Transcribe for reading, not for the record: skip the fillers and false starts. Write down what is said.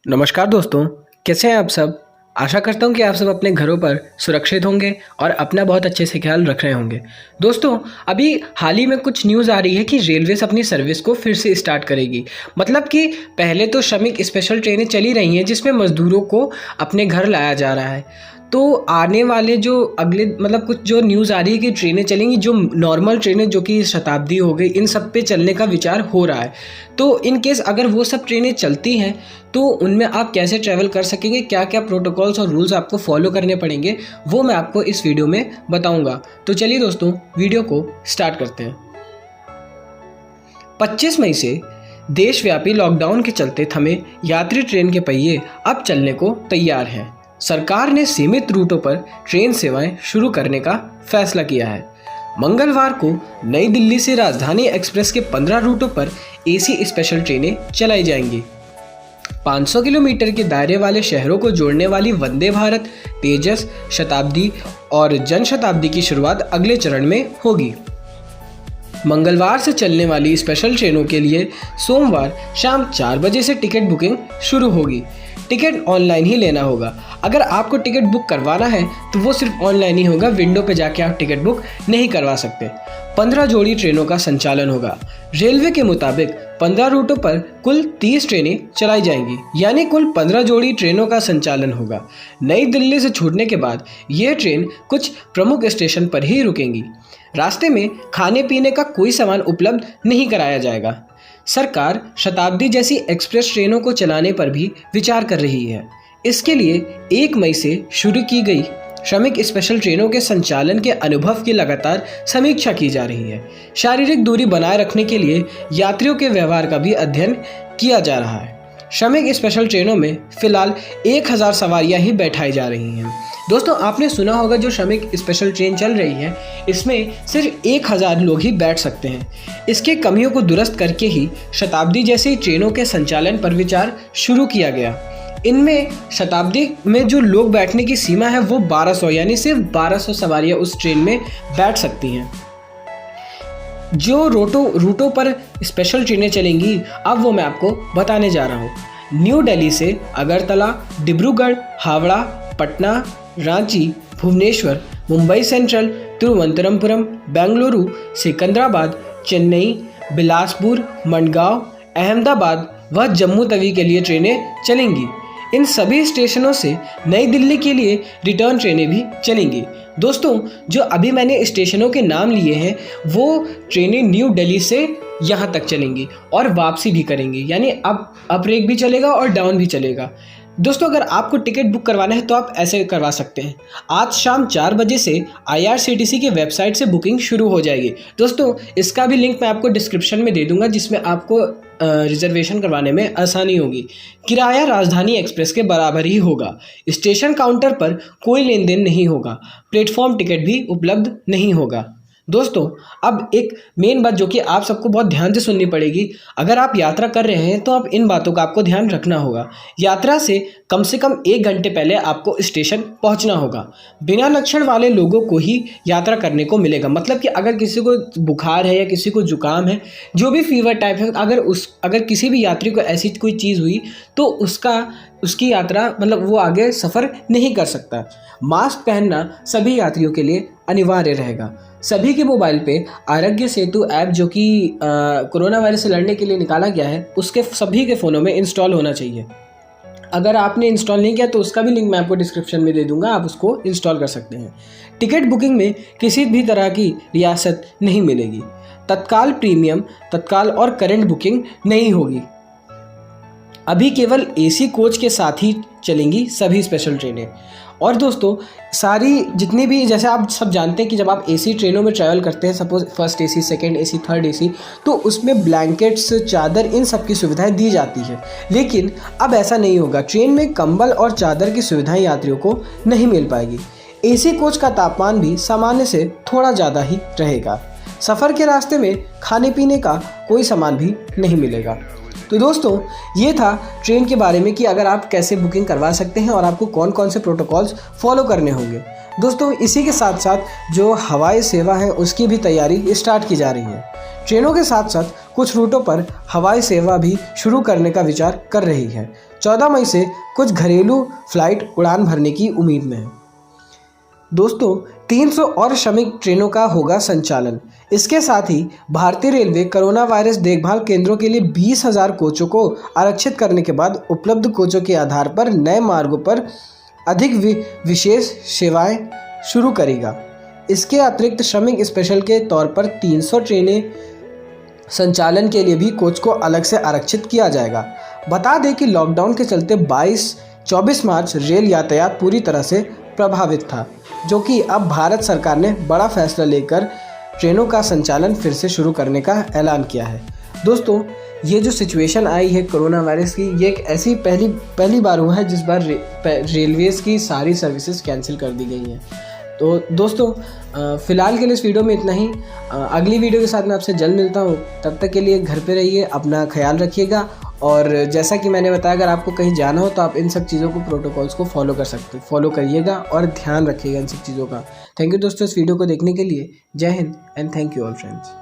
नमस्कार दोस्तों, कैसे हैं आप सब। आशा करता हूं कि आप सब अपने घरों पर सुरक्षित होंगे और अपना बहुत अच्छे से ख्याल रख रहे होंगे। दोस्तों, अभी हाल ही में कुछ न्यूज़ आ रही है कि रेलवेज़ अपनी सर्विस को फिर से स्टार्ट करेगी। मतलब कि पहले तो श्रमिक स्पेशल ट्रेनें चली रही हैं जिसमें मज़दूरों को अपने घर लाया जा रहा है। तो आने वाले जो अगले मतलब कुछ जो न्यूज़ आ रही है कि ट्रेनें चलेंगी, जो नॉर्मल ट्रेनें जो कि शताब्दी हो गई, इन सब पे चलने का विचार हो रहा है। तो इन केस अगर वो सब ट्रेनें चलती हैं तो उनमें आप कैसे ट्रैवल कर सकेंगे, क्या क्या प्रोटोकॉल्स और रूल्स आपको फॉलो करने पड़ेंगे, वो मैं आपको इस वीडियो में बताऊंगा। तो चलिए दोस्तों, वीडियो को स्टार्ट करते हैं। 25 मई से देशव्यापी लॉकडाउन के चलते थमे यात्री ट्रेन के पहिए अब चलने को तैयार हैं। सरकार ने सीमित रूटों पर ट्रेन सेवाएं शुरू करने का फैसला किया है। मंगलवार को नई दिल्ली से राजधानी एक्सप्रेस के 15 रूटों पर एसी स्पेशल ट्रेनें चलाई जाएंगी। 500 किलोमीटर के दायरे वाले शहरों को जोड़ने वाली वंदे भारत, तेजस, शताब्दी और जनशताब्दी की शुरुआत अगले चरण में होगी। मंगलवार से चलने वाली स्पेशल ट्रेनों के लिए सोमवार शाम 4 बजे से टिकट बुकिंग शुरू होगी। टिकट ऑनलाइन ही लेना होगा। अगर आपको टिकट बुक करवाना है तो वो सिर्फ ऑनलाइन ही होगा, विंडो पे जाके आप टिकट बुक नहीं करवा सकते। 15 जोड़ी ट्रेनों का संचालन होगा। रेलवे के मुताबिक 15 रूटों पर कुल 30 ट्रेनें चलाई जाएंगी, यानी कुल 15 जोड़ी ट्रेनों का संचालन होगा। नई दिल्ली से छूटने के बाद ये ट्रेन कुछ प्रमुख स्टेशन पर ही रुकेंगी। रास्ते में खाने पीने का कोई सामान उपलब्ध नहीं कराया जाएगा। सरकार शताब्दी जैसी एक्सप्रेस ट्रेनों को चलाने पर भी विचार कर रही है। इसके लिए 1 मई से शुरू की गई श्रमिक स्पेशल ट्रेनों के संचालन के अनुभव की लगातार समीक्षा की जा रही है। शारीरिक दूरी बनाए रखने के लिए यात्रियों के व्यवहार का भी अध्ययन किया जा रहा है। श्रमिक स्पेशल ट्रेनों में फिलहाल 1000 सवारियां ही बैठाई जा रही हैं। दोस्तों, आपने सुना होगा जो श्रमिक स्पेशल ट्रेन चल रही है इसमें सिर्फ 1000 लोग ही बैठ सकते हैं। इसके कमियों को दुरुस्त करके ही शताब्दी जैसी ट्रेनों के संचालन पर विचार शुरू किया गया। इनमें शताब्दी में जो लोग बैठने की सीमा है वो 1200, यानी सिर्फ 1200 सवारियां उस ट्रेन में बैठ सकती हैं। जो रूटों पर स्पेशल ट्रेनें चलेंगी अब वो मैं आपको बताने जा रहा हूँ। न्यू दिल्ली से अगरतला, डिब्रूगढ़, हावड़ा, पटना, रांची, भुवनेश्वर, मुंबई सेंट्रल, तिरुवनंतपुरम, बेंगलुरु, सिकंदराबाद, चेन्नई, बिलासपुर, मडगांव, अहमदाबाद व जम्मू तवी के लिए ट्रेनें चलेंगी। इन सभी स्टेशनों से नई दिल्ली के लिए रिटर्न ट्रेनें भी चलेंगी। दोस्तों, जो अभी मैंने स्टेशनों के नाम लिए हैं वो ट्रेनें न्यू दिल्ली से यहाँ तक चलेंगी और वापसी भी करेंगी, यानी अप रेक भी चलेगा और डाउन भी चलेगा। दोस्तों, अगर आपको टिकट बुक करवाना है तो आप ऐसे करवा सकते हैं। आज शाम 4 बजे से IRCTC की वेबसाइट से बुकिंग शुरू हो जाएगी। दोस्तों, इसका भी लिंक मैं आपको डिस्क्रिप्शन में दे दूंगा जिसमें आपको रिजर्वेशन करवाने में आसानी होगी। किराया राजधानी एक्सप्रेस के बराबर ही होगा। स्टेशन काउंटर पर कोई लेन देन नहीं होगा। प्लेटफॉर्म टिकट भी उपलब्ध नहीं होगा। दोस्तों, अब एक मेन बात जो कि आप सबको बहुत ध्यान से सुननी पड़ेगी। अगर आप यात्रा कर रहे हैं तो आप इन बातों का आपको ध्यान रखना होगा। यात्रा से कम 1 घंटे पहले आपको स्टेशन पहुंचना होगा। बिना लक्षण वाले लोगों को ही यात्रा करने को मिलेगा। मतलब कि अगर किसी को बुखार है या किसी को जुकाम है, जो भी फीवर टाइप है, अगर किसी भी यात्री को ऐसी कोई चीज़ हुई तो उसकी यात्रा मतलब वो आगे सफ़र नहीं कर सकता। मास्क पहनना सभी यात्रियों के लिए अनिवार्य रहेगा। सभी के मोबाइल पे आरोग्य सेतु ऐप जो कि कोरोना वायरस से लड़ने के लिए निकाला गया है, उसके सभी के फ़ोनों में इंस्टॉल होना चाहिए। अगर आपने इंस्टॉल नहीं किया तो उसका भी लिंक मैं आपको डिस्क्रिप्शन में दे दूंगा, आप उसको इंस्टॉल कर सकते हैं। टिकट बुकिंग में किसी भी तरह की रियासत नहीं मिलेगी। तत्काल प्रीमियम, तत्काल और करंट बुकिंग नहीं होगी। अभी केवल AC कोच के साथ ही चलेंगी सभी स्पेशल ट्रेनें। और दोस्तों, सारी जितनी भी, जैसे आप सब जानते हैं कि जब आप AC ट्रेनों में ट्रैवल करते हैं, suppose first AC, second AC, third AC, तो उसमें ब्लैंकेट्स, चादर, इन सब की सुविधाएं दी जाती है। लेकिन अब ऐसा नहीं होगा। ट्रेन में कंबल और चादर की सुविधाएं यात्रियों को नहीं मिल पाएगी। AC कोच का तापमान भी सामान्य से थोड़ा ज़्यादा ही रहेगा। सफ़र के रास्ते में खाने पीने का कोई सामान भी नहीं मिलेगा। तो दोस्तों, ये था ट्रेन के बारे में कि अगर आप कैसे बुकिंग करवा सकते हैं और आपको कौन कौन से प्रोटोकॉल्स फॉलो करने होंगे। दोस्तों, इसी के साथ साथ जो हवाई सेवा है उसकी भी तैयारी स्टार्ट की जा रही है। ट्रेनों के साथ साथ कुछ रूटों पर हवाई सेवा भी शुरू करने का विचार कर रही है। 14 मई से कुछ घरेलू फ्लाइट उड़ान भरने की उम्मीद में है। दोस्तों, 300 और श्रमिक ट्रेनों का होगा संचालन। इसके साथ ही भारतीय रेलवे कोरोना वायरस देखभाल केंद्रों के लिए 20,000 कोचों को आरक्षित करने के बाद उपलब्ध कोचों के आधार पर नए मार्गों पर अधिक विशेष सेवाएं शुरू करेगा। इसके अतिरिक्त श्रमिक स्पेशल के तौर पर 300 ट्रेनें संचालन के लिए भी कोच को अलग से आरक्षित किया जाएगा। बता दें कि लॉकडाउन के चलते 24 मार्च रेल यातायात पूरी तरह से प्रभावित था, जो कि अब भारत सरकार ने बड़ा फैसला लेकर ट्रेनों का संचालन फिर से शुरू करने का ऐलान किया है। दोस्तों, ये जो सिचुएशन आई है कोरोना वायरस की, ये एक ऐसी पहली बार हुआ है जिस बार रेलवेज़ की सारी सर्विसेज कैंसिल कर दी गई हैं। तो दोस्तों, फ़िलहाल के लिए इस वीडियो में इतना ही। अगली वीडियो के साथ मैं आपसे जल्द मिलता हूँ। तब तक के लिए घर पे रहिए, अपना ख्याल रखिएगा। और जैसा कि मैंने बताया, अगर आपको कहीं जाना हो तो आप इन सब चीज़ों को, प्रोटोकॉल्स को फॉलो करिएगा और ध्यान रखिएगा इन सब चीज़ों का। थैंक यू दोस्तों इस वीडियो को देखने के लिए। जय Hind and thank you all friends.